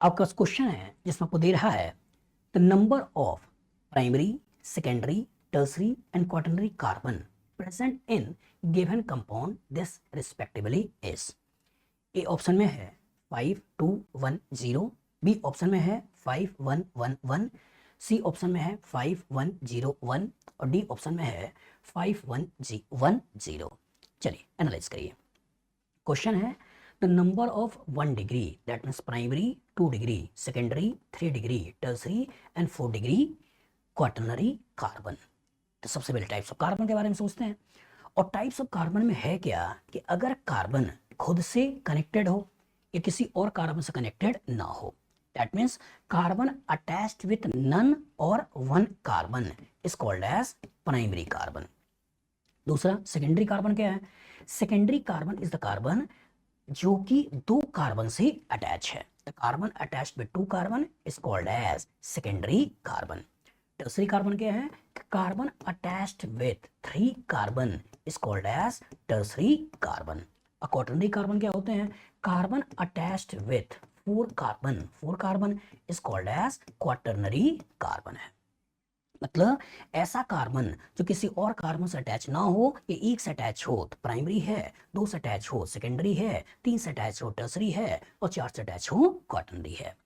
आपका क्वेश्चन है जिसमें आपको दे रहा है the number of primary, secondary, tertiary and quaternary carbon present in given compound this respectively is. A option में है 5210, बी ऑप्शन में है 5111, सी ऑप्शन में है 5101 और डी ऑप्शन में है 5110। चलिए एनालाइज करिए। क्वेश्चन है the number of 1 degree that means primary, 2 degree secondary, 3 degree tertiary and 4 degree quaternary carbon. तो सबसे पहले टाइप्स ऑफ कार्बन के बारे में सोचते हैं। और टाइप्स ऑफ कार्बन में है क्या कि अगर कार्बन खुद से कनेक्टेड हो या किसी और कार्बन से कनेक्टेड ना हो, that means carbon attached with none और one carbon is called as primary carbon. दूसरा सेकेंडरी कार्बन क्या है? Secondary carbon is the carbon जो कि दो कार्बन से अटैच है। The carbon attached with two carbon is called as secondary carbon. Tertiary carbon क्या है? Carbon attached with 3 carbon is called as tertiary carbon. Quaternary carbon क्या होते हैं? Carbon attached with 4 carbon is called as quaternary carbon है। मतलब ऐसा carbon जो किसी और कार्बन से अटैच ना हो या एक से अटैच हो तो प्राइमरी है, 2 से अटैच हो सेकेंडरी है, 3 से अटैच हो टर्सरी है और 4 से अटैच हो क्वाटरनरी है।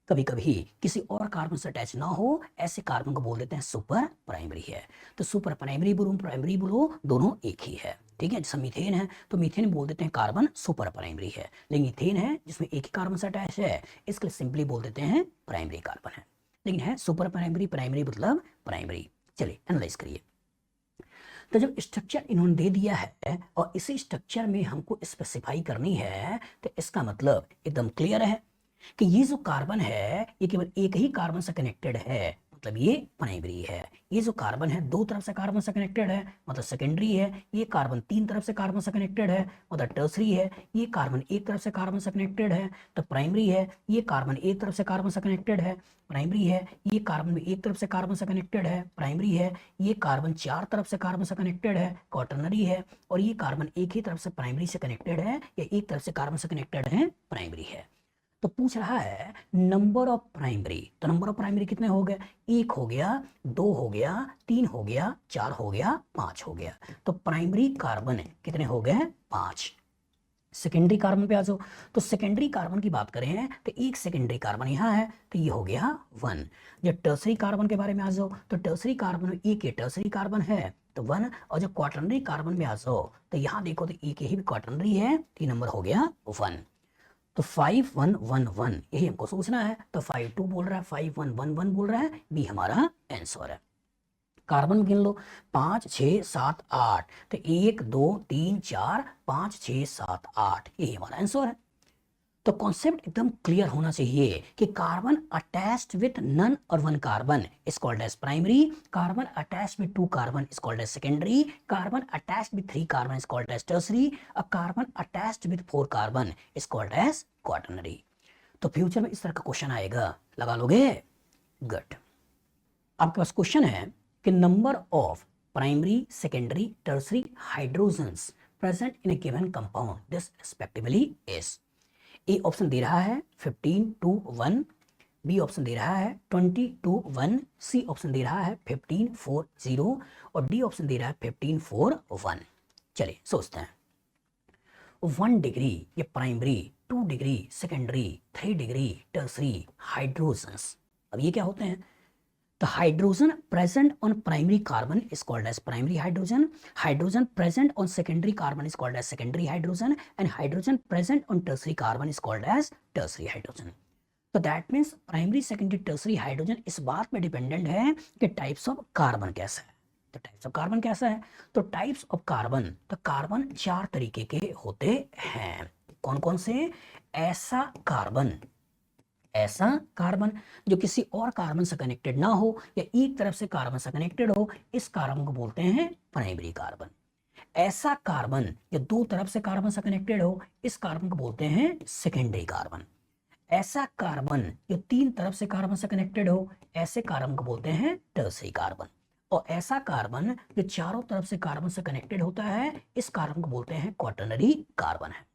कभी कभी किसी और कार्बन से अटैच ना हो ऐसे कार्बन को बोल देते हैं सुपर प्राइमरी है। तो सुपर प्राइमरी बोलो प्राइमरी बोलो दोनों एक ही है, ठीक है। जैसे मीथेन है तो मीथेन बोल देते हैं कार्बन सुपर प्राइमरी है, लेकिन मीथेन है जिसमें एक ही कार्बन से अटैच है इसके लिए सिंपली बोल देते हैं प्राइमरी कार्बन है, लेकिन है सुपर प्राइमरी। प्राइमरी मतलब प्राइमरी। चलिए एनालाइज करिए। तो जब स्ट्रक्चर इन्होंने दे दिया है और इसी स्ट्रक्चर में हमको स्पेसिफाई करनी है तो इसका मतलब एकदम क्लियर है कि ये जो कार्बन है ये केवल एक ही कार्बन से कनेक्टेड है, मतलब ये प्राइमरी है। ये जो कार्बन है 2 तरफ से कार्बन से कनेक्टेड है, मतलब सेकेंडरी है। ये कार्बन 3 तरफ से कार्बन से कनेक्टेड है, मतलब टर्सरी है। ये कार्बन एक तरफ से कार्बन से कनेक्टेड है तो प्राइमरी है। ये कार्बन एक तरफ से कार्बन से कनेक्टेड है, प्राइमरी है। ये कार्बन भी एक तरफ से कार्बन से कनेक्टेड है, प्राइमरी है। ये कार्बन 4 तरफ से कार्बन से कनेक्टेड है, क्वाटरनरी है। और ये कार्बन एक ही तरफ से प्राइमरी से कनेक्टेड है या एक तरफ से कार्बन से कनेक्टेड है, प्राइमरी है। तो पूछ रहा है नंबर ऑफ प्राइमरी, तो नंबर ऑफ प्राइमरी कितने हो गए? 1 हो गया, 2 हो गया, 3 हो गया, 4 हो गया, 5 हो गया। तो प्राइमरी कार्बन कितने हो गए? 5। सेकेंडरी कार्बन पे आ जाओ। तो सेकेंडरी कार्बन की बात करें तो एक सेकेंडरी कार्बन यहाँ है तो ये हो गया 1। जब टर्सरी कार्बन के बारे में आ जाओ तो टर्सरी कार्बन में एक टर्सरी कार्बन है तो 1। और जब क्वाटरनरी कार्बन में आ जाओ तो यहाँ देखो तो एक ही क्वाटरनरी है तो नंबर हो गया 1। तो 5111 यही हमको सोचना है। तो 52 बोल रहा है, 5111 बोल रहा है, बी हमारा आंसर है। कार्बन गिन लो 5 6 7 8, तो 1 2 3 4 5 6 7 8 यही हमारा आंसर है। तो कॉन्सेप्ट एकदम क्लियर होना चाहिए कि कार्बन अटैच्ड विथ नन और one carbon is called as primary, carbon attached with 2 carbon is called as secondary, carbon attached with 3 carbon is called as tertiary, और carbon attached with 4 carbon is called as quaternary. तो future में इस तरह का question आएगा, लगा लोगे? Good. आपके पास क्वेश्चन है कि number of primary, secondary, tertiary hydrogens present in a given compound this respectively is. A option दे रहा है 15 to 1, बी ऑप्शन दे रहा है 20 to 1, सी ऑप्शन दे रहा है 15 4 0 और डी ऑप्शन दे रहा है 15 4 1। चलिए सोचते हैं। 1 डिग्री ये primary, 2 degree secondary, 3 degree tertiary hydrogens. अब ये क्या होते हैं? The hydrogen present on primary carbon is called as primary hydrogen. Hydrogen present on secondary carbon is called as secondary hydrogen, and hydrogen present on tertiary carbon is called as tertiary hydrogen. So that means primary, secondary, tertiary hydrogen इस बात पे dependent है कि types of carbon कैसा है। तो types of carbon कैसा है? तो टाइप्स ऑफ कार्बन, तो कार्बन 4 तरीके के होते हैं। कौन कौन से? ऐसा कार्बन जो किसी और कार्बन से कनेक्टेड ना हो या एक तरफ से कार्बन से कनेक्टेड हो, इस कार्बन को बोलते हैं प्राइमरी कार्बन। ऐसा कार्बन जो 2 तरफ से कार्बन से कनेक्टेड हो, इस कार्बन को बोलते हैं सेकेंडरी कार्बन। ऐसा कार्बन जो 3 तरफ से कार्बन से कनेक्टेड हो, ऐसे कार्बन को बोलते हैं टर्सरी कार्बन। और ऐसा कार्बन जो चारों तरफ से कार्बन से कनेक्टेड होता है, इस कार्बन को बोलते हैं क्वाटरनरी कार्बन है।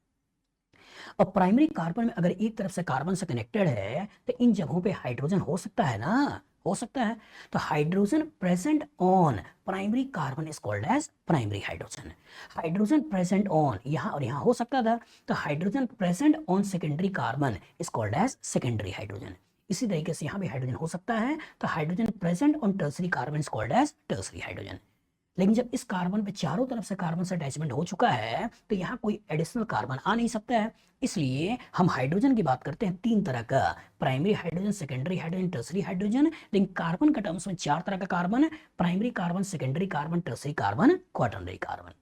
और प्राइमरी कार्बन में अगर एक तरफ से कार्बन से कनेक्टेड है तो इन जगहों पे हाइड्रोजन हो सकता है ना, हो सकता है। तो hydrogen present on primary carbon is called as primary hydrogen. Hydrogen present on यहां और यहां हो सकता था, तो hydrogen present on secondary carbon is called as secondary hydrogen. इसी तरीके से यहां भी हाइड्रोजन हो सकता है, तो hydrogen present on tertiary carbon is called as tertiary hydrogen. लेकिन जब इस कार्बन पे चारों तरफ से कार्बन से अटैचमेंट हो चुका है तो यहाँ कोई एडिशनल कार्बन आ नहीं सकता है, इसलिए हम हाइड्रोजन की बात करते हैं तीन तरह का, primary hydrogen, secondary hydrogen, tertiary hydrogen. लेकिन कार्बन के टर्म्स में चार तरह का carbon, primary carbon, secondary carbon, tertiary carbon, quaternary carbon.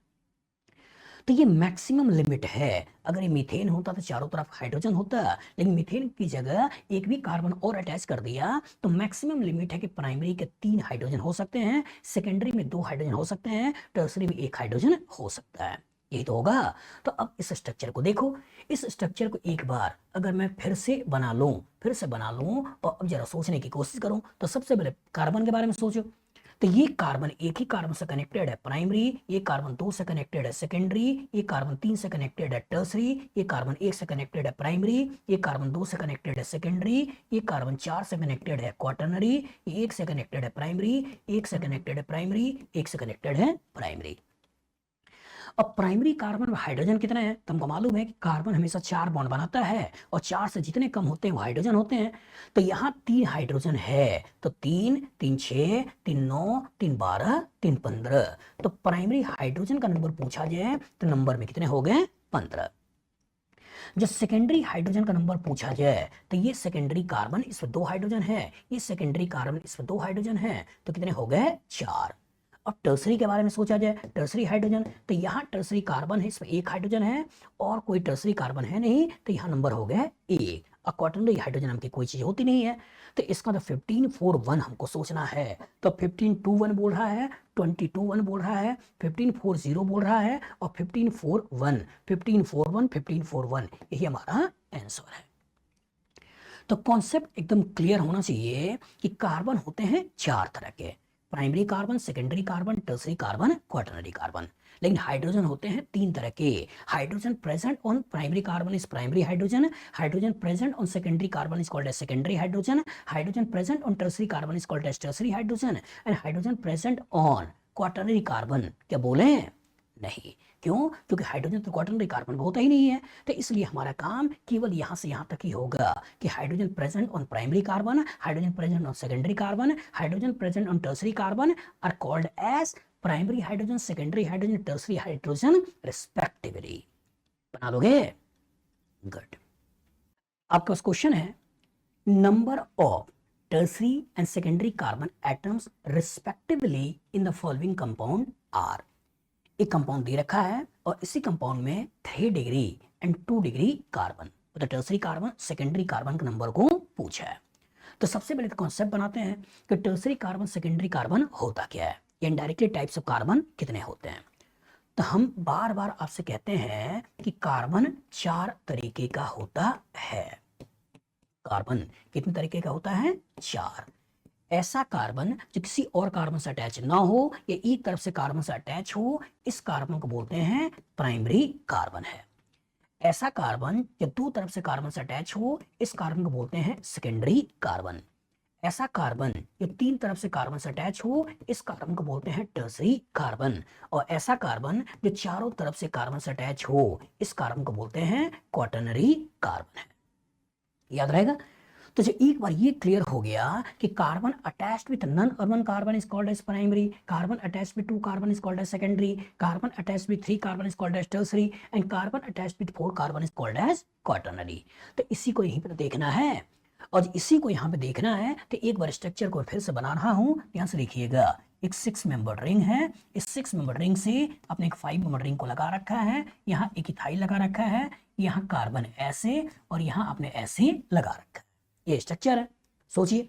तो ये मैक्सिमम लिमिट है। अगर ये मीथेन होता तो चारों तरफ हाइड्रोजन होता, लेकिन मीथेन की जगह एक भी कार्बन और अटैच कर दिया, तो मैक्सिमम लिमिट है कि प्राइमरी के 3 हाइड्रोजन हो सकते हैं, सेकेंडरी में 2 हाइड्रोजन हो सकते हैं, टर्सरी में 1 हाइड्रोजन हो सकता है। यही तो होगा। तो अब इस स्ट्रक्चर को देखो, इस स्ट्रक्चर को एक बार अगर मैं फिर से बना लूं और अब जरा सोचने की कोशिश करूं, तो सबसे पहले कार्बन के बारे में सोचो। तो ये कार्बन एक ही कार्बन से कनेक्टेड है प्राइमरी, ये कार्बन 2 से कनेक्टेड है सेकेंडरी, ये कार्बन 3 से कनेक्टेड है टर्सरी, ये कार्बन 1 से कनेक्टेड है प्राइमरी, ये कार्बन 2 से कनेक्टेड है सेकेंडरी, ये कार्बन 4 से कनेक्टेड है क्वाटरनरी, ये 1 से कनेक्टेड है प्राइमरी, 1 से कनेक्टेड है प्राइमरी, 1 से कनेक्टेड है प्राइमरी। अब प्राइमरी कार्बन में हाइड्रोजन कितने हैं? तुमको मालूम है कि कार्बन हमेशा 4 बॉन्ड बनाता है और 4 से जितने कम होते हैं वो हाइड्रोजन होते हैं। तो यहाँ 3 हाइड्रोजन है, तो 3 3 6 3 9 3 12 3 15। तो प्राइमरी हाइड्रोजन का नंबर पूछा जाए तो नंबर में कितने हो गए? 15। जब सेकेंडरी हाइड्रोजन का नंबर पूछा जाए तो ये सेकेंडरी कार्बन, इसमें 2 हाइड्रोजन है, ये सेकेंडरी कार्बन, इसमें 2 हाइड्रोजन है, तो कितने हो गए? 4। अब टर्सरी के बारे में सोचा जाए, टर्सरी हाइड्रोजन, तो यहाँ टर्सरी कार्बन है, इसमें 1 हाइड्रोजन है और कोई टर्सरी कार्बन है नहीं, तो यहाँ नंबर हो गया 1। और क्वाटरनरी हाइड्रोजन हमकी कोई चीज होती नहीं है, तो इसका तो 15 4 1 हमको सोचना है। तो 15 2 1 बोल रहा है, 22 1 बोल रहा है, 15 4 0 बोल रहा है और 15 4 1, 15 4 1, 15 4 1, यही हमारा आंसर है। तो कॉन्सेप्ट एकदम क्लियर होना चाहिए कि कार्बन होते हैं 4 तरह के, primary carbon, secondary carbon, tertiary carbon, quaternary carbon. लेकिन हाइड्रोजन होते हैं 3 तरह के। Hydrogen present on primary carbon is primary hydrogen, hydrogen present on secondary carbon is called as secondary hydrogen, hydrogen present on tertiary carbon is called as tertiary hydrogen, and hydrogen present on quaternary carbon. क्या बोले? नहीं। क्यों? क्योंकि hydrogen तो quaternary carbon में होता ही नहीं है, तो इसलिए हमारा काम केवल यहां से यहां तक ही होगा कि hydrogen present on primary carbon, hydrogen present on secondary carbon, hydrogen present on tertiary carbon are called as primary hydrogen, secondary hydrogen, tertiary hydrogen respectively. बना दोगे? गुड। आपके पास क्वेश्चन है, number of tertiary and secondary carbon atoms respectively in the following compound are. एक compound दे रखा है और इसी कंपाउंड में 3 डिग्री एंड 2 डिग्री कार्बन, तो टर्सरी कार्बन, सेकेंडरी कार्बन के नंबर को पूछा है। तो सबसे पहले तो कॉन्सेप्ट बनाते हैं कि टर्सरी कार्बन, सेकेंडरी कार्बन होता क्या है, या इनडायरेक्टली टाइप्स ऑफ कार्बन कितने होते हैं। तो हम बार बार आपसे कहते हैं कि कार्बन 4 तरीके का होता है। कार्बन कितने तरीके का होता है? 4। ऐसा कार्बन जो किसी और कार्बन से अटैच ना हो या एक तरफ से कार्बन से अटैच हो, इस कार्बन को बोलते हैं प्राइमरी कार्बन है। ऐसा कार्बन जो 2 तरफ से कार्बन से अटैच हो, इस कार्बन को बोलते हैं सेकेंडरी कार्बन। ऐसा कार्बन जो 3 तरफ से कार्बन से अटैच हो, इस कार्बन को बोलते हैं टर्सरी कार्बन। और ऐसा कार्बन जो चारों तरफ से कार्बन से अटैच हो, इस कार्बन को बोलते हैं क्वाटरनरी कार्बन है। याद रहेगा? तो जब एक बार ये क्लियर हो गया कि carbon attached with none urban carbon is called as primary, carbon attached with 2 carbon is called as secondary, carbon attached with 3 carbon is called as tertiary, and carbon attached with 4 carbon is called as quaternary. तो इसी को यहीं पर देखना है, और इसी को यहाँ पे देखना है। तो एक बार स्ट्रक्चर को फिर से बना रहा हूं, ध्यान से देखिएगा। एक 6 मेंबर रिंग है, इस 6 मेंबर रिंग से अपने एक 5 मेंबर रिंग को लगा रखा है, यहाँ एक इथाइल लगा रखा है, यहाँ कार्बन ऐसे और यहाँ आपने ऐसे लगा रखा है। ये स्ट्रक्चर है। सोचिए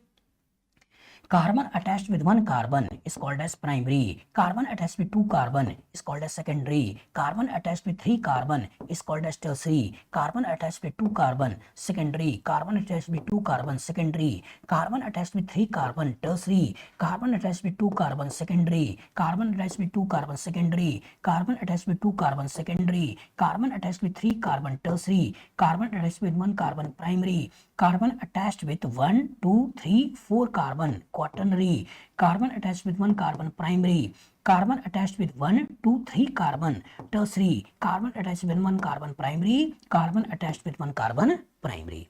Carbon attached with one carbon is called as primary. Carbon attached with two carbon is called as secondary. Carbon attached with three carbon is called as tertiary. Carbon attached with two carbon secondary. Carbon attached with two carbon secondary. Carbon attached with three carbon tertiary. Carbon attached with two carbon secondary. Carbon attached with two carbon secondary. Carbon attached with two carbon secondary. Carbon attached with three carbon tertiary. Carbon attached with one carbon primary. Carbon attached with 1, 2, 3, 4 carbon quaternary. Carbon attached with one carbon primary. Carbon attached with 1, 2, 3 carbon tertiary. Carbon attached with one carbon primary. Carbon attached with one carbon primary.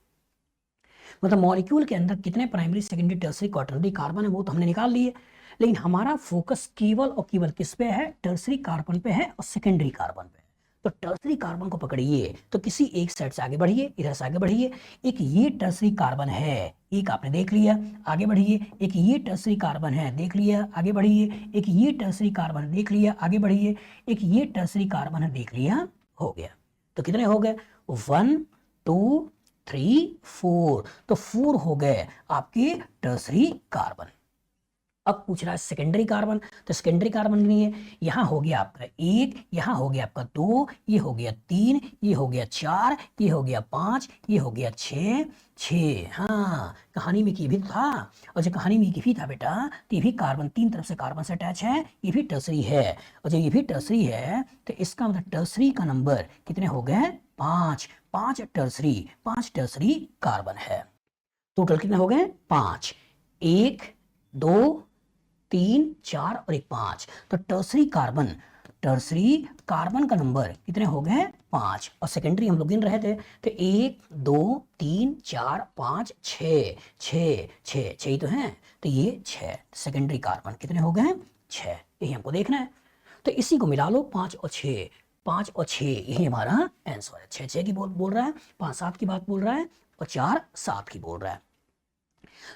मतलब molecule के अंदर कितने primary secondary tertiary quaternary carbon है वो तो हमने निकाल लिए, लेकिन हमारा फोकस केवल और केवल किस पे है? टर्सरी कार्बन पे है और सेकेंडरी कार्बन पे। तो टर्सरी कार्बन को पकड़िए तो किसी एक साइड से आगे बढ़िए, इधर से आगे बढ़िए। एक ये टर्सरी कार्बन है, एक आपने देख लिया, आगे बढ़िए। एक ये टर्सरी कार्बन है, देख लिया, आगे बढ़िए। एक ये टर्सरी कार्बन देख लिया, आगे बढ़िए। एक ये टर्सरी कार्बन है, देख लिया, हो गया। तो कितने हो गए? 1, 2, 3, 4। तो 4 हो गए आपके टर्सरी कार्बन। अब पूछ रहा है सेकेंडरी कार्बन, तो सेकेंडरी कार्बन नहीं है। यहां हो गया आपका 1, यहां हो गया आपका 2, ये हो गया 3, ये हो गया 4, ये हो गया 5, ये हो गया 6। हाँ, कहानी में की भी था, और जो कहानी में की भी था बेटा, तो ये भी कार्बन 3 तरफ से कार्बन से अटैच है, ये भी टर्सरी है। और जब ये भी टर्सरी है तो इसका मतलब टर्सरी का नंबर कितने हो गए? 5। 5 टर्सरी कार्बन है। टोटल कितने हो गए? 5। 1, 2, 3, 4 और 1, 5। तो टर्सरी कार्बन का नंबर कितने हो गए? 5। और सेकेंडरी हम लोग गिन रहे थे, तो 1, 2, 3, 4, 5, 6 ही तो है। तो ये 6 सेकेंडरी कार्बन कितने हो गए? 6। यही हमको देखना है। तो इसी को मिला लो, 5 और 6, 5 और 6, यही हमारा आंसर है। 6 की बोल रहा है, 5 7 की बात बोल रहा है, और 4 7 की बोल रहा है।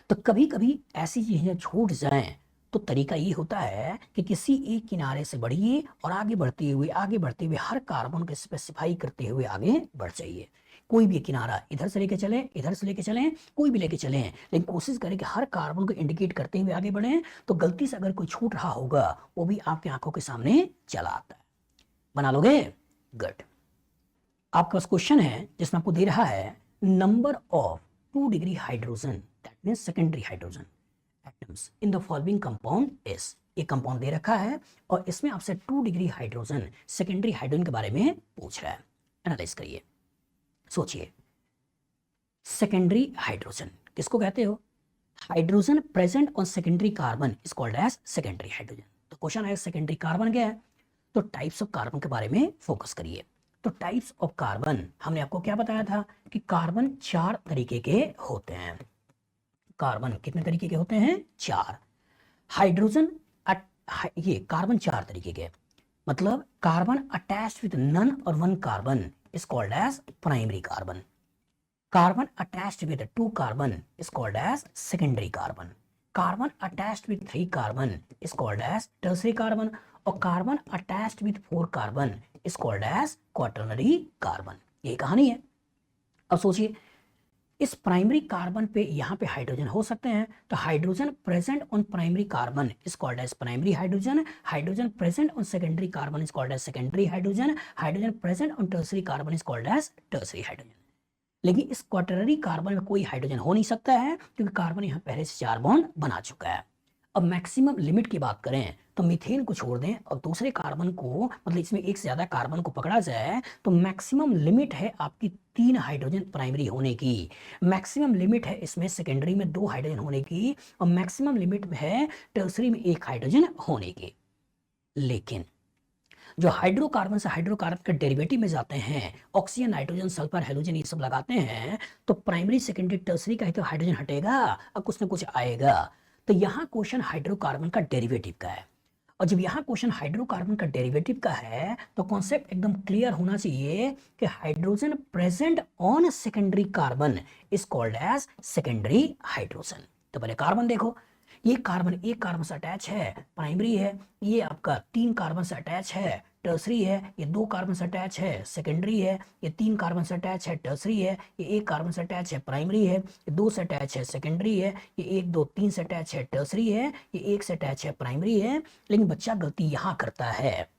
तो कभी कभी ऐसी चीजें छूट जाएं तो तरीका ये होता है कि किसी एक किनारे से बढ़िए और आगे बढ़ते हुए हर कार्बन को स्पेसिफाई करते हुए आगे बढ़ जाइए। कोई भी किनारा इधर से लेके चलें, इधर से लेके चलें, कोई भी लेके चलें, लेकिन कोशिश करें कि हर कार्बन को इंडिकेट करते हुए आगे बढ़ें। तो गलती से अगर कोई छूट रहा होगा वो भी आपकी आंखों के सामने चला आता है। बना लोगे? गुड। आपके पास क्वेश्चन है जिसमें आपको दे रहा है number of 2 degree hydrogen, that means secondary hydrogen atoms in the following compound is. एक कंपाउंड दे रखा है और इसमें आपसे 2 डिग्री हाइड्रोजन सेकेंडरी हाइड्रोजन के बारे में पूछ रहा है। एनालाइज करिए, सोचिए। सेकेंडरी हाइड्रोजन किसको कहते हो? Hydrogen present on secondary carbon is called as secondary hydrogen. तो क्वेश्चन है सेकेंडरी कार्बन क्या है? तो टाइप्स ऑफ कार्बन के बारे में फोकस करिए। तो टाइप्स ऑफ कार्बन हमने आपको क्या बताया था कि कार्बन 4 तरीके के होते हैं। कार्बन कितने तरीके के होते हैं? 4। हाइड्रोजन ये कार्बन 4 तरीके के, मतलब कार्बन अटैच्ड विद नन और one carbon is called as primary carbon. Carbon attached with 2 carbon is called as secondary carbon. Carbon attached with 3 carbon is called as tertiary carbon, और carbon attached with 4 carbon is called as quaternary carbon. ये कहानी है। अब सोचिए, इस primary carbon पे यहाँ पे हाइड्रोजन हो सकते हैं, तो hydrogen present on primary carbon is called as primary hydrogen. Hydrogen present on secondary carbon is called as secondary hydrogen. Hydrogen present on tertiary carbon is called as tertiary hydrogen. लेकिन इस quaternary carbon में कोई hydrogen हो नहीं सकता है, क्योंकि carbon यहाँ पहले से 4 बॉन्ड बना चुका है। अब मैक्सिमम लिमिट की बात करें तो मीथेन को छोड़ दें और दूसरे कार्बन को, मतलब इसमें एक से ज्यादा कार्बन को पकड़ा जाए, तो मैक्सिमम लिमिट है आपकी 3 हाइड्रोजन प्राइमरी होने की। मैक्सिमम लिमिट है इसमें सेकेंडरी में 2 हाइड्रोजन होने की, और मैक्सिमम लिमिट है टर्सरी में 1 हाइड्रोजन होने की। लेकिन जो हाइड्रोकार्बन से हाइड्रोकार्बन के डेरिवेटिव में जाते हैं, ऑक्सीजन, नाइट्रोजन, सल्फर, हेलोजन, ये सब लगाते हैं, तो प्राइमरी सेकेंडरी टर्सरी का ही तो हाइड्रोजन हटेगा और कुछ ना कुछ आएगा। तो यहाँ क्वेश्चन हाइड्रोकार्बन का डेरिवेटिव का है, और जब यहाँ क्वेश्चन हाइड्रोकार्बन का डेरिवेटिव का है तो कॉन्सेप्ट एकदम क्लियर होना चाहिए कि hydrogen present on secondary carbon is called as secondary hydrogen. तो पहले कार्बन देखो, ये कार्बन 1 कार्बन से अटैच है, प्राइमरी है। ये आपका 3 कार्बन से अटैच है, टर्सरी है, ये 2 कार्बन से अटैच है सेकेंडरी है, ये 3 कार्बन से अटैच है टर्सरी है, ये 1 कार्बन से अटैच है प्राइमरी है, ये 2 से अटैच है सेकेंडरी है, ये 1 2 3 से अटैच है टर्सरी है, ये 1 से अटैच है प्राइमरी है। लेकिन बच्चा गलती यहाँ करता है,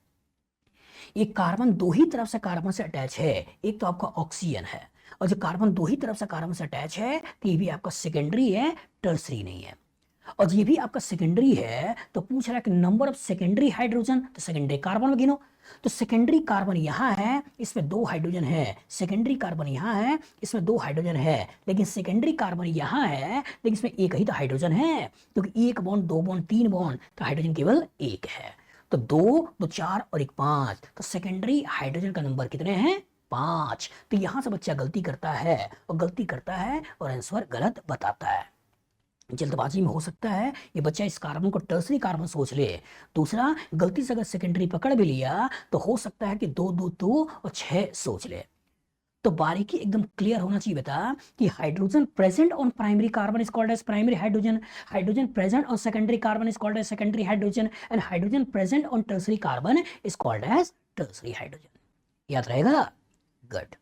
ये कार्बन 2 ही तरफ से कार्बन से अटैच है, एक तो आपका ऑक्सीजन है, और जो कार्बन 2 ही तरफ से कार्बन से अटैच है तो ये भी आपका सेकेंडरी है, टर्सरी नहीं है। और ये भी आपका सेकेंडरी है तो पूछ रहा है कि नंबर ऑफ सेकेंडरी हाइड्रोजन, तो सेकेंडरी कार्बन में गिनो। तो सेकेंडरी कार्बन यहाँ है, इसमें 2 हाइड्रोजन है, सेकेंडरी कार्बन यहाँ है, इसमें 2 हाइड्रोजन है, लेकिन सेकेंडरी कार्बन यहाँ है लेकिन इसमें एक ही तो हाइड्रोजन है, क्योंकि 1 बॉन्ड 2 बॉन्ड 3 बॉन्ड, तो हाइड्रोजन केवल 1 है। तो 2 2 4 और 1 5, तो सेकेंडरी हाइड्रोजन का नंबर कितने हैं? 5। तो यहां से बच्चा गलती करता है और आंसर गलत बताता है। जल्दबाजी में हो सकता है ये बच्चा इस कार्बन को टर्सरी कार्बन सोच ले। दूसरा, गलती से अगर सेकेंडरी पकड़ भी लिया तो हो सकता है कि 2 2 2 और 6 सोच ले। तो बारीकी एकदम क्लियर होना चाहिए बेटा कि hydrogen present on primary carbon is called as primary hydrogen, hydrogen present on secondary carbon is called as secondary hydrogen, and hydrogen present on tertiary carbon is called as tertiary hydrogen. याद रहेगा? Good.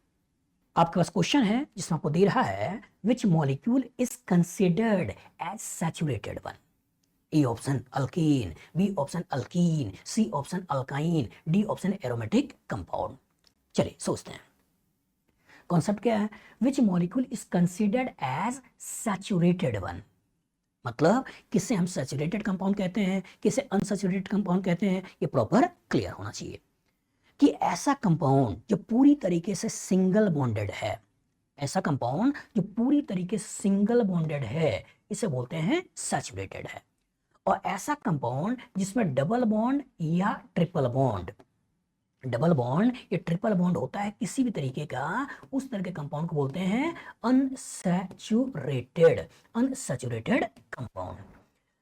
आपके पास question है जिसमें आपको दे रहा है which molecule is considered as saturated one. A option alkene, B option alkene, C option alkyne, D option aromatic compound. चलिए सोचते हैं कॉन्सेप्ट क्या है। Which molecule is considered as saturated one, मतलब किसे हम सैचुरेटेड कंपाउंड कहते हैं, किसे अनसैचुरेटेड कंपाउंड कहते हैं, ये प्रॉपर क्लियर होना चाहिए कि ऐसा कंपाउंड जो पूरी तरीके से सिंगल बॉन्डेड है, ऐसा कंपाउंड जो पूरी तरीके से सिंगल बॉन्डेड है, इसे बोलते हैं सैचुरेटेड है। और ऐसा कंपाउंड जिसमें डबल बॉन्ड या ट्रिपल बॉन्ड, डबल बॉन्ड या ट्रिपल बॉन्ड होता है किसी भी तरीके का, उस तरह के कंपाउंड को बोलते हैं अनसैचुरेटेड कंपाउंड।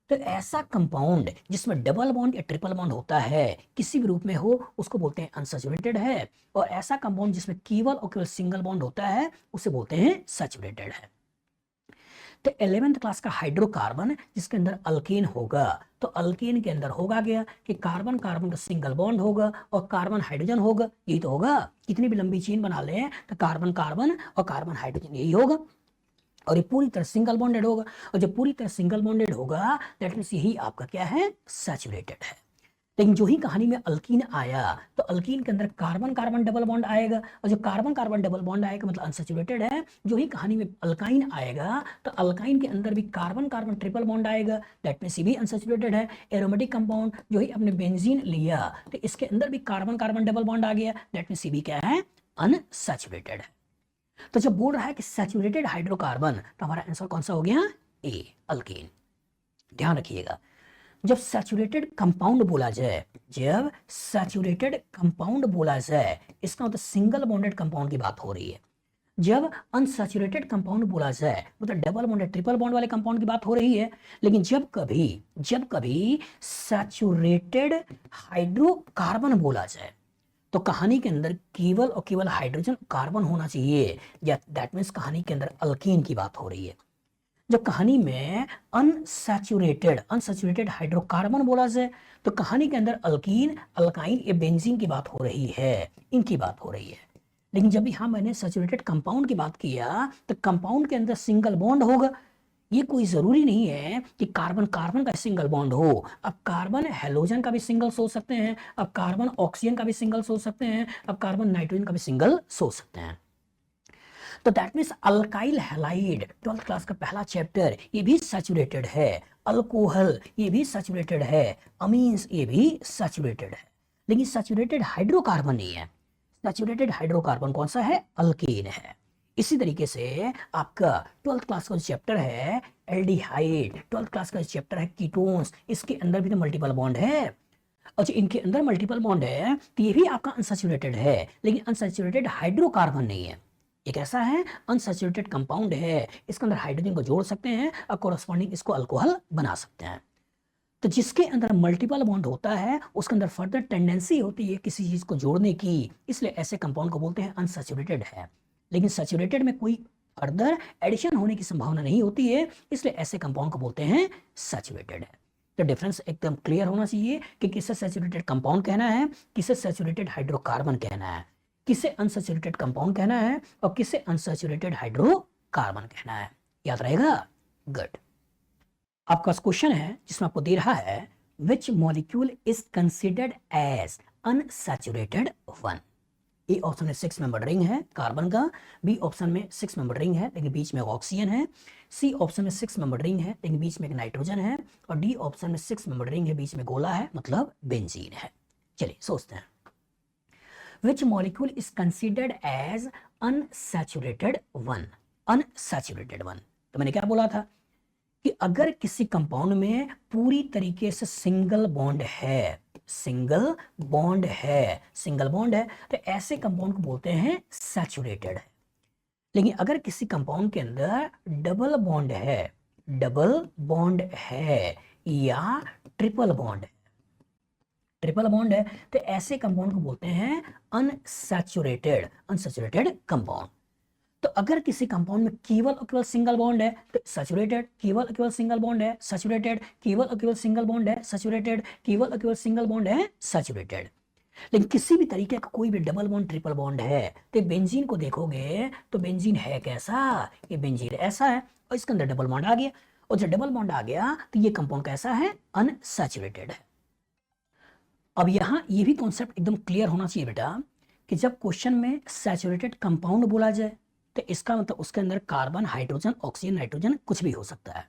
तो ऐसा कंपाउंड जिसमें डबल बॉन्ड या ट्रिपल बॉन्ड होता है किसी भी रूप में हो, उसको बोलते हैं अनसैचुरेटेड है। और ऐसा कंपाउंड जिसमें केवल और केवल सिंगल बॉन्ड होता है उसे बोलते हैं सैचुरेटेड है। तो 11th क्लास का हाइड्रोकार्बन जिसके अंदर अल्केन होगा, तो अल्केन के अंदर होगा क्या कि कार्बन कार्बन का सिंगल बॉन्ड होगा और कार्बन हाइड्रोजन होगा, यही तो होगा। कितनी भी लंबी चेन बना ले तो कार्बन कार्बन और कार्बन हाइड्रोजन यही होगा, और ये पूरी तरह सिंगल बॉन्डेड होगा। और जब पूरी तरह सिंगल बॉन्डेड होगा दैट मींस यही आपका क्या है, सैचुरेटेड है। लेकिन जो ही कहानी में अल्कीन आया तो अल्कीन के अंदर कार्बन कार्बन डबल बॉन्ड आएगा, और जो कार्बन कार्बन डबल बॉन्ड आएगा मतलब अनसैचुरेटेड है। जो ही कहानी में अल्काइन आएगा तो अल्काइन के अंदर भी कार्बन कार्बन ट्रिपल बॉन्ड आएगा, दैट मींस ये भी अनसैचुरेटेड है। एरोमेटिक कंपाउंड जो ही अपने बेंजीन लिया तो इसके अंदर भी कार्बन कार्बन डबल बॉन्ड आ गया, दैट मींस ये भी क्या है, अनसैचुरेटेड है। तो जब बोल रहा है कि सैचुरेटेड हाइड्रोकार्बन तो हमारा आंसर कौन सा हो गया, ए अल्कीन। ध्यान रखिएगा जब सैचुरेटेड कंपाउंड बोला जाए, जब सैचुरेटेड कंपाउंड बोला जाए इसका मतलब सिंगल बॉन्डेड कंपाउंड की बात हो रही है। जब अनसैचुरेटेड कंपाउंड बोला जाए मतलब डबल बॉन्डेड ट्रिपल बॉन्ड वाले कंपाउंड की बात हो रही है। लेकिन जब कभी सैचुरेटेड हाइड्रोकार्बन बोला जाए तो कहानी के अंदर केवल और केवल हाइड्रोजन कार्बन होना चाहिए, या दैट मीन्स कहानी के अंदर अल्कीन की बात हो रही है। जब कहानी में अनसैचुरेटेड हाइड्रोकार्बन बोला जाए तो कहानी के अंदर अल्कीन अल्काइन या बेंजीन की बात हो रही है, इनकी बात हो रही है। लेकिन जब यहाँ मैंने सैचुरेटेड कंपाउंड की बात किया तो कंपाउंड के अंदर सिंगल बॉन्ड होगा। ये कोई जरूरी नहीं है कि कार्बन कार्बन का सिंगल बॉन्ड हो। अब कार्बन हेलोजन का भी सिंगल सोच सकते हैं, अब कार्बन ऑक्सीजन का भी सिंगल सोच सकते हैं, अब कार्बन नाइट्रोजन का भी सिंगल सोच सकते हैं। तो that means alkyl halide 12th class का पहला चैप्टर ये भी सैचुरेटेड है। अल्कोहल ये भी सैचुरेटेड है। अमीन्स ये भी सैचुरेटेड है। लेकिन सैचुरेटेड हाइड्रोकार्बन नहीं है। सैचुरेटेड हाइड्रोकार्बन कौन सा है, अल्केन है। इसी तरीके से आपका 12th क्लास का चैप्टर है एल्डिहाइड, 12th क्लास का चैप्टर है कीटोन्स, इसके अंदर भी तो मल्टीपल बॉन्ड है। अच्छा इनके अंदर मल्टीपल बॉन्ड है तो ये भी आपका अनसैचुरेटेड है, लेकिन अनसैचुरेटेड हाइड्रोकार्बन नहीं है। एक ऐसा है अनसैचुरेटेड कंपाउंड है, इसके अंदर हाइड्रोजन को जोड़ सकते हैं और कोरस्पॉन्डिंग इसको अल्कोहल बना सकते हैं। तो जिसके अंदर मल्टीपल बॉन्ड होता है उसके अंदर फर्दर टेंडेंसी होती है किसी चीज को जोड़ने की, इसलिए ऐसे कंपाउंड को बोलते हैं अनसैचुरेटेड है। लेकिन सैचुरेटेड में कोई फर्दर एडिशन होने की संभावना नहीं होती है, इसलिए ऐसे कंपाउंड को बोलते हैं सैचुरेटेड है। तो डिफरेंस एकदम क्लियर होना चाहिए कि किसे सैचुरेटेड कंपाउंड कहना है, किसे सैचुरेटेड हाइड्रोकार्बन कहना है, किसे अनसैचुरेटेड कंपाउंड कहना है और किसे अनसैचुरेटेड हाइड्रोकार्बन कहना है। याद रहेगा? गुड। आपका क्वेश्चन है जिसमें आपको दे रहा है which molecule is considered as unsaturated one. A option में 6 मेंबर रिंग है कार्बन का, बी ऑप्शन में 6 मेंबर रिंग है लेकिन बीच में ऑक्सीजन है, सी ऑप्शन में 6 मेंबर रिंग है लेकिन बीच में एक नाइट्रोजन है, और डी ऑप्शन में 6 मेंबर रिंग है बीच में गोला है मतलब बेंजीन है। चलिए सोचते हैं, which molecule is considered as unsaturated one. Unsaturated one तो मैंने क्या बोला था कि अगर किसी कंपाउंड में पूरी तरीके से सिंगल बॉन्ड है, सिंगल बॉन्ड है, सिंगल बॉन्ड है, तो ऐसे कंपाउंड को बोलते हैं सैचुरेटेड है। लेकिन अगर किसी कंपाउंड के अंदर डबल बॉन्ड है, डबल बॉन्ड है या ट्रिपल बॉन्ड है, ट्रिपल बॉन्ड है, तो ऐसे कंपाउंड को बोलते हैं अनसैचुरेटेड, अनसैचुरेटेड कंपाउंड। तो अगर किसी कंपाउंड में केवल और केवल सिंगल बॉन्ड है तो सैचुरेटेड, केवल और केवल सिंगल बॉन्ड है सैचुरेटेड, केवल और केवल सिंगल बॉन्ड है सैचुरेटेड, केवल और केवल सिंगल बॉन्ड है सैचुरेटेड। लेकिन किसी भी तरीके का कोई भी डबल बॉन्ड ट्रिपल बॉन्ड है तो बेंजीन को देखोगे तो बेंजीन है कैसा, ये बेंजीन ऐसा है और इसके अंदर डबल बॉन्ड आ गया, और जब डबल बॉन्ड आ गया तो ये कंपाउंड कैसा है, अनसैचुरेटेड है। अब यहां ये भी कॉन्सेप्ट एकदम क्लियर होना चाहिए बेटा कि जब क्वेश्चन में सैचुरेटेड कंपाउंड बोला जाए तो इसका मतलब उसके अंदर कार्बन, हाइड्रोजन, ऑक्सीजन, नाइट्रोजन कुछ भी हो सकता है।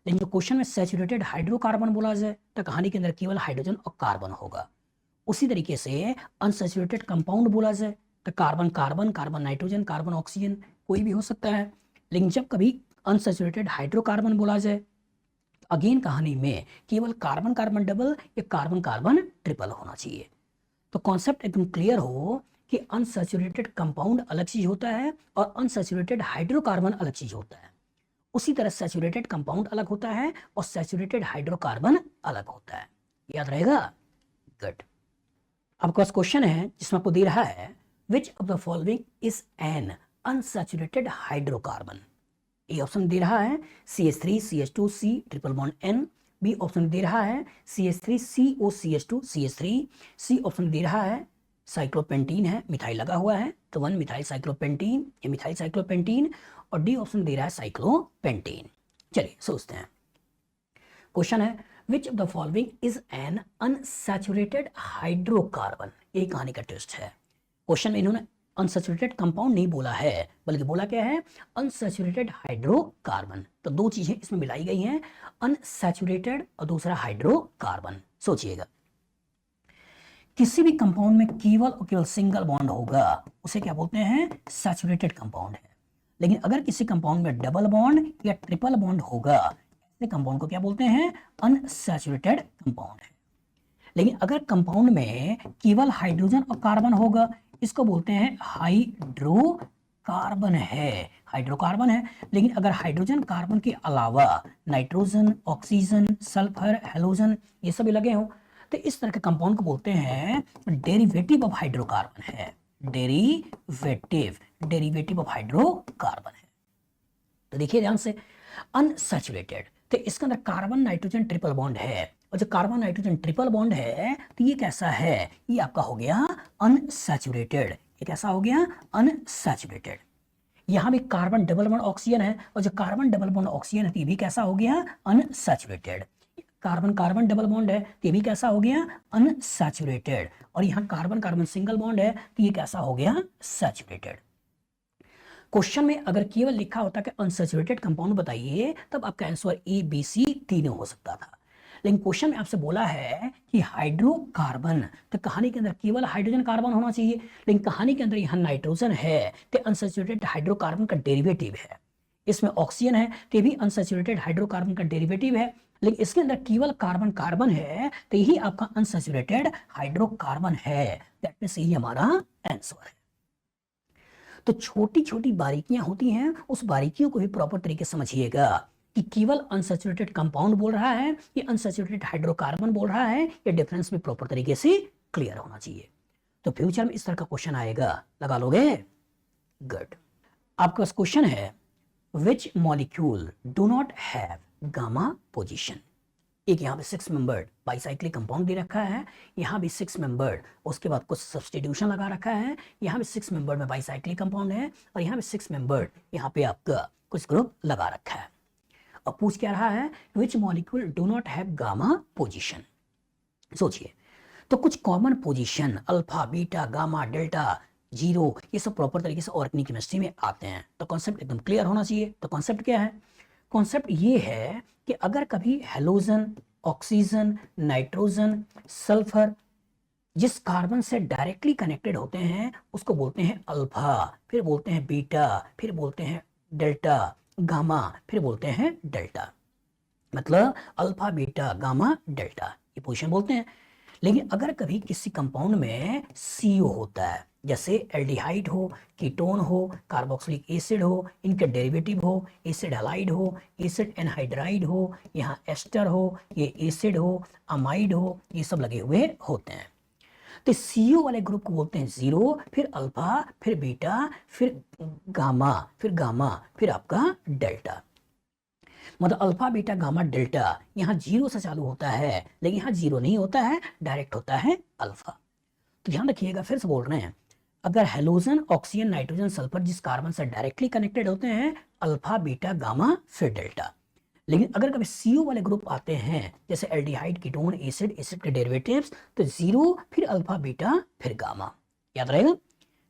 लेकिन जो क्वेश्चन में सैचुरेटेड हाइड्रोकार्बन बोला जाए तो कहानी के अंदर केवल हाइड्रोजन और कार्बन होगा। उसी तरीके से अनसैचुरेटेड कंपाउंड बोला जाए तो carbon carbon, carbon nitrogen, carbon oxygen कोई भी हो सकता है। लेकिन जब कभी अनसैचुरेटेड हाइड्रोकार्बन बोला जाए तो अगेन कहानी में केवल कार्बन कार्बन डबल या कार्बन कार्बन ट्रिपल होना चाहिए। तो कॉन्सेप्ट एकदम क्लियर हो कि अनसैचुरेटेड कंपाउंड अलग चीज होता है और अनसैचुरेटेड हाइड्रोकार्बन अलग चीज होता है। उसी तरह सैचुरेटेड कंपाउंड अलग होता है और सैचुरेटेड हाइड्रोकार्बन अलग होता है। याद रहेगा? गुड। आपका क्वेश्चन है जिसमें आपको दे रहा है which of the following is an unsaturated hydrocarbon. A option दे रहा है CH3 CH2 C triple bond N, B option दे रहा है CH3 CO CH2 CH3, C option दे रहा है साइक्लोपेंटीन है, मिथाइल लगा हुआ है तो 1 मिथाइल साइक्लोपेंटीन या मिथाइल साइक्लोपेंटीन, और डी ऑप्शन दे रहा है साइक्लोपेंटीन। चलिए सोचते हैं, क्वेश्चन है which of the following is an unsaturated hydrocarbon. ये कहानी का ट्विस्ट है। क्वेश्चन में इन्होंने अनसैचुरेटेड कंपाउंड नहीं बोला है बल्कि बोला क्या है, अनसैचुरेटेड हाइड्रोकार्बन। तो दो चीजें इसमें मिलाई गई हैं, अनसैचुरेटेड और दूसरा हाइड्रोकार्बन। सोचिएगा, किसी भी कंपाउंड में केवल और केवल सिंगल बॉन्ड होगा उसे क्या बोलते हैं, सैचुरेटेड कंपाउंड है। लेकिन अगर किसी कंपाउंड में डबल बॉन्ड या ट्रिपल बॉन्ड होगा ऐसे कंपाउंड को क्या बोलते हैं, अनसैचुरेटेड कंपाउंड है। लेकिन अगर कंपाउंड में केवल हाइड्रोजन और कार्बन होगा इसको बोलते हैं हाइड्रोकार्बन है, हाइड्रोकार्बन है। लेकिन अगर हाइड्रोजन कार्बन के अलावा नाइट्रोजन, ऑक्सीजन, सल्फर, हेलोजन ये सभी लगे हों तो इस तरह के कंपाउंड को बोलते हैं डेरिवेटिव ऑफ हाइड्रोकार्बन है, डेरिवेटिव, डेरिवेटिव ऑफ हाइड्रोकार्बन है। तो देखिए ध्यान से, अनसैचुरेटेड तो इसके अंदर कार्बन नाइट्रोजन ट्रिपल बॉन्ड है, और जो कार्बन नाइट्रोजन ट्रिपल बॉन्ड है तो ये कैसा है, ये आपका हो गया अनसैचुरेटेड। ये कैसा हो गया, अनसैचुरेटेड। यहां भी कार्बन डबल बॉन्ड ऑक्सीजन है और जो कार्बन डबल बॉन्ड ऑक्सीजन है तो ये भी कैसा हो गया, unsaturated. Carbon carbon double bond है तो ये भी कैसा हो गया, अनसैचुरेटेड। और यहाँ कार्बन कार्बन सिंगल बॉन्ड है तो ये कैसा हो गया, सैचुरेटेड। क्वेश्चन में अगर केवल लिखा होता कि अनसैचुरेटेड कंपाउंड बताइए तब आपका आंसर ABC तीनों हो सकता था। लेकिन क्वेश्चन में आपसे बोला है कि हाइड्रोकार्बन, तो कहानी के अंदर केवल हाइड्रोजन कार्बन होना चाहिए, लेकिन कहानी के अंदर यहाँ नाइट्रोजन है तो अनसैचुरेटेड हाइड्रोकार्बन का डेरिवेटिव है। इसमें ऑक्सीजन है तो ये भी अनसैचुरेटेड हाइड्रोकार्बन का डेरिवेटिव है। लेकिन इसके अंदर केवल कार्बन कार्बन है तो यही आपका अनसैचुरेटेड हाइड्रोकार्बन है। दैट मींस यही हमारा आंसर है। तो छोटी छोटी बारीकियां होती हैं, उस बारीकियों को भी प्रॉपर तरीके से समझिएगा कि केवल अनसैचुरेटेड कंपाउंड बोल रहा है या अनसैचुरेटेड हाइड्रोकार्बन बोल रहा है, ये डिफरेंस भी प्रॉपर तरीके से क्लियर होना चाहिए। तो फ्यूचर में इस तरह का क्वेश्चन आएगा, लगा लोगे? गुड। आपका क्वेश्चन है which molecule do not have gamma position. एक यहाँ पे 6 मेंबर्ड बाइसाइक्लिक कंपाउंड दे रखा है, यहाँ भी 6 मेंबर्ड, उसके बाद कुछ सब्स्टिट्यूशन लगा रखा है, यहाँ भी 6 मेंबर्ड में बाइसाइक्लिक कंपाउंड है और यहाँ भी 6 मेंबर्ड, यहाँ पे आपका कुछ ग्रुप लगा रखा है। अब पूछ क्या रहा है, which molecule do not have gamma position. सोचिए, तो कुछ common position alpha, beta, gamma, delta, zero, ये सब प्रॉपर तरीके से ऑर्गेनिक केमिस्ट्री में आते हैं। तो कॉन्सेप्ट एकदम क्लियर होना चाहिए। तो कॉन्सेप्ट क्या है, कॉन्सेप्ट ये है कि अगर कभी हेलोजन, ऑक्सीजन, नाइट्रोजन, सल्फर जिस कार्बन से डायरेक्टली कनेक्टेड होते हैं उसको बोलते हैं अल्फा, फिर बोलते हैं बीटा, फिर बोलते हैं डेल्टा, गामा, फिर बोलते हैं डेल्टा। मतलब अल्फा, बीटा, गामा, डेल्टा, ये पोजीशन बोलते हैं। लेकिन अगर कभी किसी कंपाउंड में CO होता है, जैसे एल्डिहाइड हो, कीटोन हो, कार्बोक्सिलिक एसिड हो, इनके डेरिवेटिव हो, एसिड हैलाइड हो, एसिड एनहाइड्राइड हो, यहाँ एस्टर हो, ये एसिड हो, अमाइड हो, ये सब लगे हुए होते हैं। तो CO वाले ग्रुप को बोलते हैं जीरो, फिर अल्फा, फिर बीटा, फिर गामा, फिर आपका डेल्टा। मतलब अल्फा, बीटा, गामा, डेल्टा यहाँ जीरो से चालू होता है, लेकिन यहाँ जीरो नहीं होता है, डायरेक्ट होता है अल्फा। तो ध्यान रखिएगा, फिर से बोल रहे हैं, अगर हेलोजन, ऑक्सीजन, नाइट्रोजन, सल्फर जिस कार्बन से डायरेक्टली कनेक्टेड होते हैं अल्फा, बीटा, गामा, फिर डेल्टा। लेकिन अगर कभी CO वाले ग्रुप आते हैं जैसे एल्डिहाइड, कीटोन, एसिड, एसिड के डेरिवेटिव्स, तो जीरो, फिर अल्फा, बीटा, फिर गामा। याद रहेगा,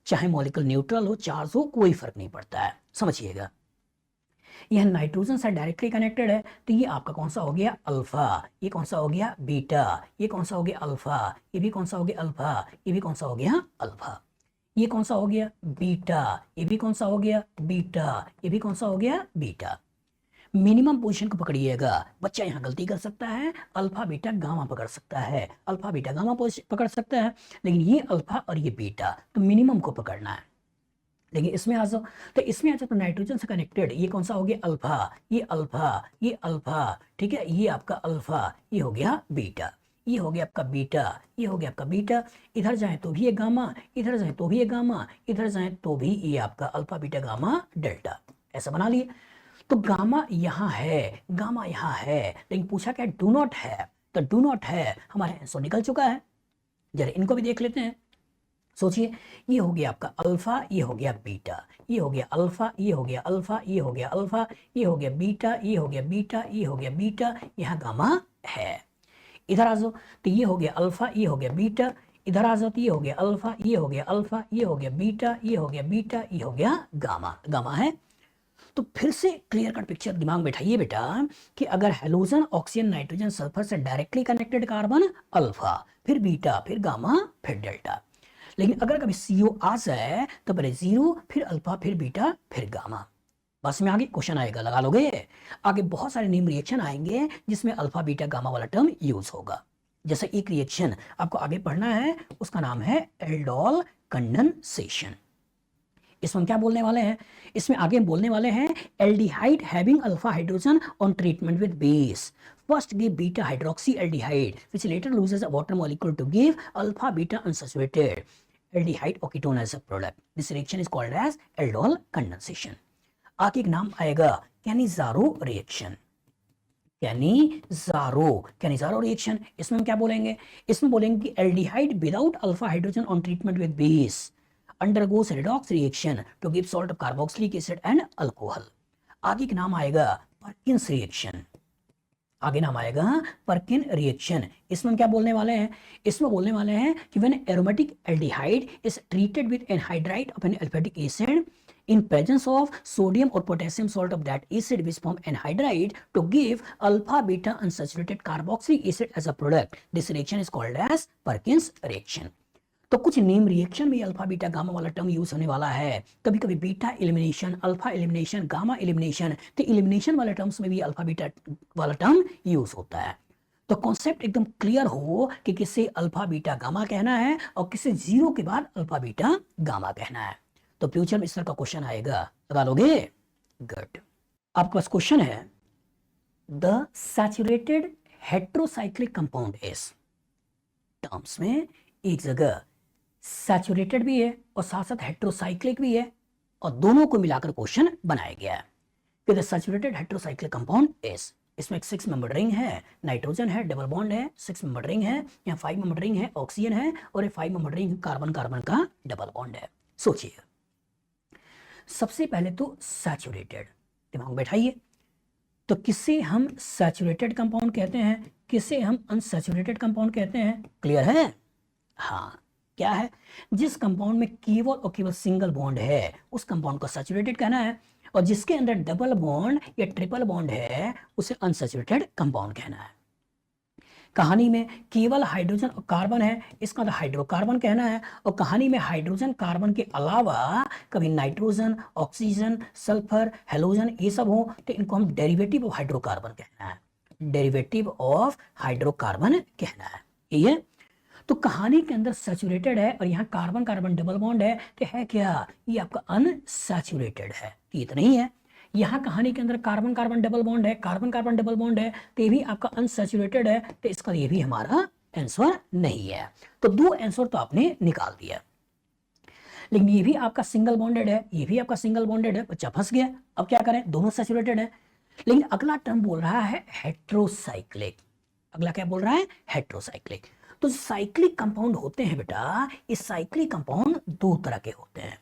चाहे मॉलिक्यूल न्यूट्रल हो, चार्ज हो, कोई फर्क नहीं पड़ता है, समझिएगा। यह नाइट्रोजन से डायरेक्टली कनेक्टेड है, तो ये आपका कौन सा हो गया अल्फा, ये कौन सा हो गया बीटा, ये कौन सा हो गया अल्फा, ये भी कौन सा हो गया अल्फा, ये भी कौन सा हो गया अल्फा, ये कौन सा हो गया बीटा, ये भी कौन सा हो गया बीटा, ये भी कौन सा हो गया बीटा। मिनिमम पोजीशन को पकड़िएगा, बच्चा यहाँ गलती कर सकता है, अल्फा, बीटा, गामा पकड़ सकता है, अल्फा, बीटा, गामा पकड़ सकता है, लेकिन ये अल्फा और ये बीटा, तो मिनिमम को पकड़ना है। लेकिन इसमें आ जाओ, तो इसमें आ जाओ तो नाइट्रोजन से कनेक्टेड, ये कौन सा हो गया अल्फा, ये अल्फा, ये अल्फा, ठीक है, ये आपका अल्फा, ये हो गया बीटा, ये हो गया आपका बीटा, ये हो गया आपका बीटा। इधर जाए तो भी ये गामा, इधर जाए तो भी ये गामा, इधर जाए तो भी ये आपका अल्फा, बीटा, गामा, डेल्टा, ऐसा बना लिए। तो गामा यहाँ है, गामा यहाँ है, लेकिन पूछा क्या डू नॉट है, तो डू नॉट है हमारे आंसर निकल चुका है। जरा इनको भी देख लेते हैं। सोचिए, ये हो गया आपका अल्फा, ये हो गया बीटा, ये हो गया अल्फा, ये हो गया अल्फा, ये हो गया अल्फा, ये हो गया बीटा, ये हो गया बीटा, ये हो गया बीटा, यहाँ गामा है। इधर आ जाओ तो ये हो गया अल्फा, ये हो गया बीटा, इधर आ जाओ तो ये हो गया अल्फा, ये हो गया अल्फा, ये हो गया बीटा, ये हो गया बीटा, ये हो गया गामा, गामा है। तो फिर से क्लियर कट पिक्चर दिमाग में बैठाइए बेटा कि अगर हेलोजन, ऑक्सीजन, नाइट्रोजन, सल्फर से डायरेक्टली कनेक्टेड कार्बन अल्फा, फिर बीटा, फिर गामा, फिर डेल्टा। लेकिन अगर कभी CO आ जाए तो पहले जीरो, फिर अल्फा, फिर बीटा, फिर गामा। बस में आगे क्वेश्चन आएगा, लगा लोगे। आगे बहुत सारे नेम रिएक्शन आएंगे जिसमें अल्फा, बीटा, गामा वाला टर्म यूज होगा। जैसे एक रिएक्शन आपको आगे पढ़ना है, उसका नाम है एल्डोल कंडेंसेशन। इसमें हम क्या बोलने वाले हैं, इसमें आगे बोलने वाले हैं aldehyde having alpha hydrogen on treatment with base first give beta hydroxyaldehyde which later loses a water molecule to give alpha beta unsaturated aldehyde or ketone as a product. This reaction is called as aldol condensation. आगे एक नाम आएगा Cannizzaro reaction, Cannizzaro reaction. इसमें हम क्या बोलेंगे, इसमें बोलेंगे कि aldehyde without alpha hydrogen on treatment with base undergoes redox reaction to give salt of carboxylic acid and alcohol. आगे एक नाम आएगा परकिंस रिएक्शन, आगे नाम आएगा परकिन रिएक्शन। इसमें हम क्या बोलने वाले हैं, इसमें बोलने वाले हैं कि when aromatic aldehyde is treated with anhydride of an aliphatic acid in presence of sodium or potassium salt of that acid which form anhydride to give alpha beta unsaturated carboxylic acid as a product. This reaction is called as Perkins reaction. तो कुछ name reaction में alpha, beta, gamma वाला term use होने वाला है। कभी कभी beta elimination, alpha elimination, gamma elimination, तो एलिमिनेशन वाले टर्म्स में भी अल्फा, बीटा वाला टर्म यूज होता है। तो कॉन्सेप्ट एकदम क्लियर हो कि किसे अल्फा, बीटा, गामा कहना है और किसे जीरो के बाद अल्फा, बीटा, गामा कहना है। तो फ्यूचर में इस तरह का क्वेश्चन आएगा, लगा लोगे। गुड। आपके पास क्वेश्चन है the saturated heterocyclic compound is, terms में एक जगह सैचुरेटेड भी है और साथ साथ हेट्रोसाइक्लिक भी है और दोनों को मिलाकर क्वेश्चन बनाया गया है कि the saturated heterocyclic compound is. इसमें एक 6 मेंबर रिंग है, नाइट्रोजन है, डबल बॉन्ड है, 6 मेंबर रिंग है, यहाँ 5 मेंबर रिंग है, ऑक्सीजन है, और ये 5 मेंबर रिंग कार्बन कार्बन का डबल बॉन्ड है। सोचिए, सबसे पहले तो सैचुरेटेड, दिमाग में बैठाइए, तो किसे हम सैचुरेटेड कंपाउंड कहते हैं, किसे हम अनसैचुरेटेड कंपाउंड कहते हैं, क्लियर है? हाँ, क्या है, जिस कंपाउंड में केवल और केवल सिंगल बॉन्ड है उस कंपाउंड को सैचुरेटेड कहना है, और जिसके अंदर डबल बॉन्ड या ट्रिपल बॉन्ड है उसे अनसैचुरेटेड कंपाउंड कहना है। कहानी में केवल हाइड्रोजन और कार्बन है, इसका हाइड्रोकार्बन कहना है, और कहानी में हाइड्रोजन कार्बन के अलावा कभी नाइट्रोजन, ऑक्सीजन, सल्फर, हेलोजन ये सब हो तो इनको हम डेरिवेटिव ऑफ हाइड्रोकार्बन कहना है, डेरिवेटिव ऑफ हाइड्रोकार्बन कहना है। ये है, तो कहानी के अंदर सैचुरेटेड है और यहाँ कार्बन कार्बन डबल बॉन्ड है, तो है क्या, ये आपका अनसैचुरेटेड है, ये तो नहीं है। यहाँ कहानी के अंदर कार्बन कार्बन डबल बॉन्ड है, कार्बन कार्बन डबल बॉन्ड है, तो ये भी आपका अनसैचुरेटेड है, तो इसका ये भी हमारा आंसर नहीं है। तो 2 आंसर तो आपने निकाल दिया, लेकिन ये भी आपका सिंगल बॉन्डेड है, ये भी आपका सिंगल बॉन्डेड है, बच्चा फंस गया। अब क्या करें, दोनों सैचुरेटेड है, लेकिन अगला टर्म बोल रहा है हेट्रोसाइक्लिक। अगला क्या बोल रहा है, हेट्रोसाइक्लिक। तो साइक्लिक कंपाउंड होते हैं बेटा, इस साइक्लिक कंपाउंड 2 तरह के होते हैं।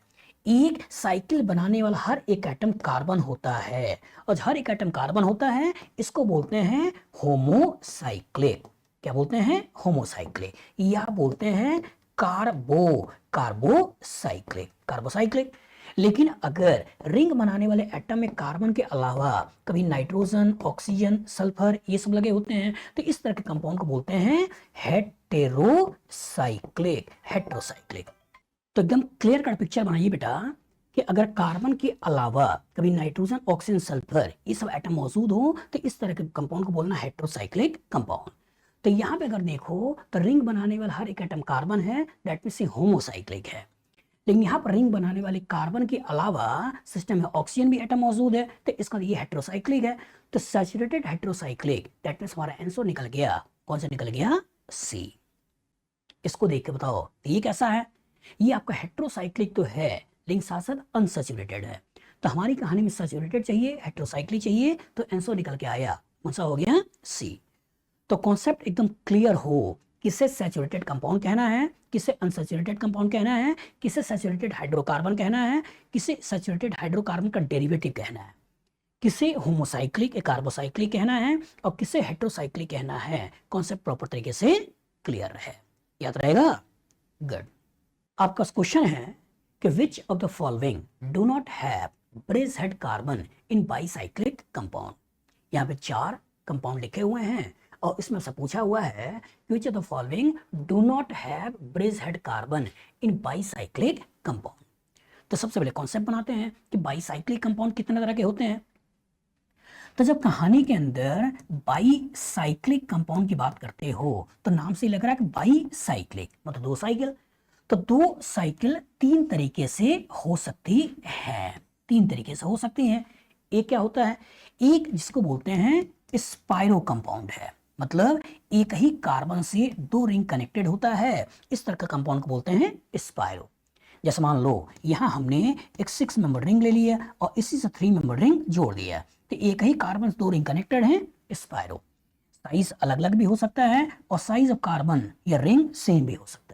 एक साइकिल बनाने वाला हर एक एटम कार्बन होता है, और हर एक एटम कार्बन होता है, इसको बोलते हैं होमोसाइक्लिक। क्या बोलते हैं, होमोसाइक्लिक, या बोलते हैं कार्बोसाइक्लिक, कार्बोसाइक्लिक। लेकिन अगर रिंग बनाने वाले एटम में कार्बन के अलावा कभी नाइट्रोजन, ऑक्सीजन, सल्फर ये सब लगे होते हैं, तो इस तरह के कंपाउंड को बोलते हैं हेटेरोसाइक्लिक, हेटेरोसाइक्लिक। तो एकदम क्लियर कट पिक्चर बनाइए बेटा कि अगर कार्बन के अलावा कभी नाइट्रोजन, ऑक्सीजन, सल्फर ये सब एटम मौजूद हो तो इस तरह के कंपाउंड को बोलना हेटेरोसाइक्लिक कंपाउंड। तो यहाँ पे अगर देखो तो रिंग बनाने वाला हर एक एटम कार्बन है, दैट मींस होमोसाइक्लिक है। लेकिन यहाँ पर रिंग बनाने वाले कार्बन के अलावा सिस्टम में ऑक्सीजन भी एटम मौजूद है, तो इसका ये हेटेरोसाइक्लिक है। तो सैचुरेटेड हेटेरोसाइक्लिक, दैट मींस हमारा आंसर निकल गया, कौन सा निकल गया, सी। इसको देख के बताओ ये कैसा है, ये आपका हेटेरोसाइक्लिक तो है लेकिन साथ साथ अनसैचुरेटेड है। तो हमारी कहानी में सैचुरेटेड चाहिए, हेटेरोसाइक्लिक चाहिए, तो आंसर निकल के आया कौन सा हो गया, सी। तो कॉन्सेप्ट एकदम क्लियर हो, किसे सैचुरेटेड कंपाउंड कहना है, किसे अनसैचुरेटेड कंपाउंड कहना है, किसे सैचुरेटेड हाइड्रोकार्बन कहना है, किसे सैचुरेटेड हाइड्रोकार्बन का डेरिवेटिव कहना है, किसे होमोसाइक्लिक या कार्बोसाइक्लिक कहना है, और किसे हेटेरोसाइक्लिक कहना है। कॉन्सेप्ट प्रॉपर तरीके से क्लियर है, याद रहेगा, गुड। आपका क्वेश्चन है कि विच of the following do not have bridge head carbon in bicyclic compound. यहाँ पे 4 कंपाउंड लिखे हुए हैं और इसमें से पूछा हुआ है which of the following do not have bridge head carbon in bicyclic compound. तो सबसे पहले कॉन्सेप्ट बनाते हैं कि बाईसाइक्लिक कंपाउंड कितने तरह के होते हैं। तो जब कहानी के अंदर बाईसाइक्लिक कंपाउंड की बात करते हो तो नाम से लग रहा है कि बाईसाइक्लिक मतलब 2 साइकिल। तो 2 साइकिल 3 तरीके से हो सकती है, 3 तरीके से हो सकती हैं। एक क्या होता है, एक जिसको बोलते हैं स्पाइरो कंपाउंड है, मतलब एक ही कार्बन से 2 रिंग कनेक्टेड होता है, इस तरह का कंपाउंड को बोलते हैं स्पाइरो। जैसे मान लो यहाँ हमने एक 6 मेंबर रिंग ले लिया और इसी से 3 मेंबर रिंग जोड़ दिया, तो एक ही कार्बन से 2 रिंग कनेक्टेड है, स्पाइरो। साइज अलग अलग भी हो सकता है और साइज ऑफ कार्बन या रिंग सेम भी हो सकता है।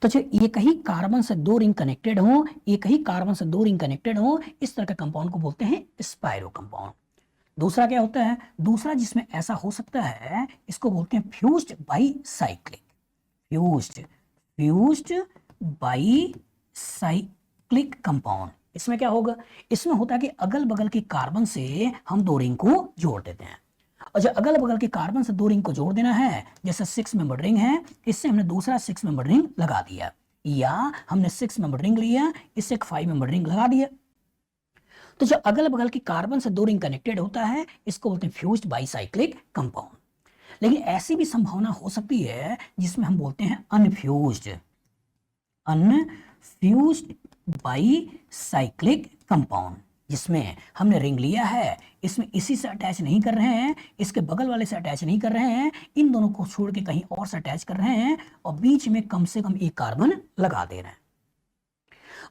तो जो एक ही कार्बन से 2 रिंग कनेक्टेड हो, एक ही कार्बन से 2 रिंग कनेक्टेड हो, इस तरह के कंपाउंड को बोलते हैं स्पाइरो कंपाउंड। दूसरा क्या होता है, दूसरा जिसमें ऐसा हो सकता है इसको बोलते हैं fused bicyclic, fused bicyclic compound. इसमें क्या होगा, इसमें होता है कि अगल बगल के कार्बन से हम 2 रिंग को जोड़ देते हैं, और जो अगल बगल के कार्बन से 2 रिंग को जोड़ देना है, जैसे 6 मेंबर रिंग है, इससे हमने दूसरा 6 मेंबर रिंग लगा दिया, या हमने 6 मेंबर रिंग लिया, इससे एक 5 मेंबर रिंग लगा दिया। तो जो अगल बगल के कार्बन से 2 रिंग कनेक्टेड होता है इसको बोलते हैं फ्यूज्ड बाईसाइक्लिक कंपाउंड। लेकिन ऐसी भी संभावना हो सकती है जिसमें हम बोलते हैं अनफ्यूज्ड बाईसाइक्लिक कंपाउंड, जिसमें हमने रिंग लिया है, इसमें इसी से अटैच नहीं कर रहे हैं, इसके बगल वाले से अटैच नहीं कर रहे हैं, इन दोनों को छोड़ के कहीं और से अटैच कर रहे हैं और बीच में कम से कम एक कार्बन लगा दे रहे हैं।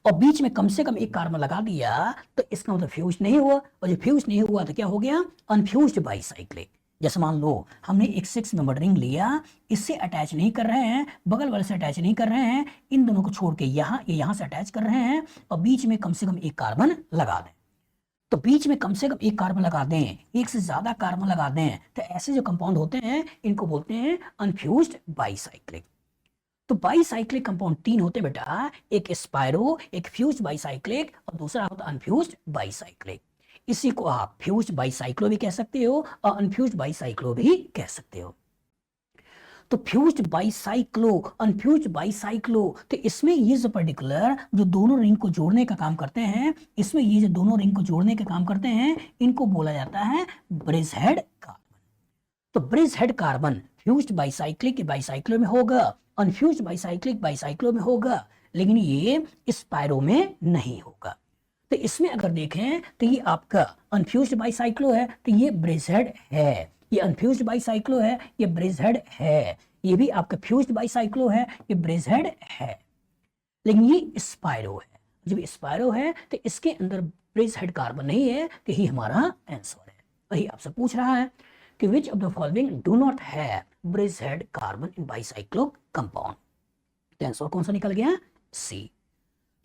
और बीच में कम से कम एक कार्बन लगा दिया तो इसका मतलब फ्यूज नहीं हुआ, और जब फ्यूज नहीं हुआ तो क्या हो गया, अनफ्यूज्ड बाईसाइक्लिक। जैसे मान लो हमने एक 6 मेंबर रिंग लिया, इससे अटैच नहीं कर रहे हैं, बगल वाले से अटैच नहीं कर रहे हैं, इन दोनों को छोड़ के यहाँ से अटैच कर रहे हैं, और बीच में कम से कम एक कार्बन लगा दें। तो बीच में कम से कम एक कार्बन लगा दें, एक से ज्यादा कार्बन लगा दें, तो ऐसे जो कंपाउंड होते हैं इनको बोलते हैं अनफ्यूज्ड बाईसाइक्लिक। तो बाईसाइक्लिक कंपाउंड 3 होते हैं बेटा, एक स्पायरो, एक फ्यूज्ड बाईसाइक्लिक और दूसरा होता है अनफ्यूज्ड बाईसाइक्लिक। इसी को आप फ्यूज्ड बाईसाइक्लो भी कह सकते हो और अनफ्यूज्ड बाईसाइक्लो भी कह सकते हो। तो फ्यूज्ड बाईसाइक्लो, अनफ्यूज्ड बाईसाइक्लो, तो इसमें ये जो पर्टिकुलर जो दोनों रिंग को जोड़ने का काम करते हैं, इसमें ये जो दोनों रिंग को जोड़ने का काम करते हैं, इनको बोला जाता है ब्रिज हेड कार्बन। तो bridge head carbon fused bicyclic के बाईसाइक्लो में होगा, अनफ्यूज्ड बाईसाइक्लिक बाईसाइक्लो में होगा, लेकिन ये स्पायरो में नहीं होगा। तो इसमें अगर देखें तो ये आपका अनफ्यूज्ड बाईसाइक्लो है, तो ये ब्रिज हेड है, ये अनफ्यूज्ड बाईसाइक्लो है, ये ब्रिज हेड है, ये भी आपका फ्यूज्ड बाईसाइक्लो है, ये ब्रिज हेड है, लेकिन ये स्पायरो है। जब स्पायरो है तो इसके अंदर ब्रिज हेड कार्बन नहीं है, तो ये हमारा आंसर है। वही आपसे पूछ रहा है कि विच of the following do not have bridge head carbon in bicyclo compound. तो आंसर कौन सा निकल गया, सी।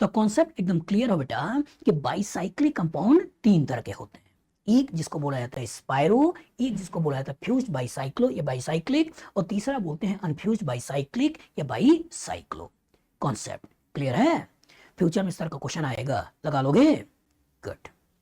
तो कॉन्सेप्ट एकदम क्लियर हो बेटा कि बाईसाइक्लिक कंपाउंड 3 तरह के होते हैं, एक जिसको बोला जाता है स्पायरो, एक जिसको बोला जाता है फ्यूज्ड बाईसाइक्लो या बाईसाइक्लिक, और तीसरा बोलते हैं अनफ्यूज्ड बाईसाइक्लिक या बाईसाइक्लो। कॉन्सेप्ट क्लियर है? फ्यूचर में इस तरह का क्वेश्चन आएगा, लगा लोगे? गुड।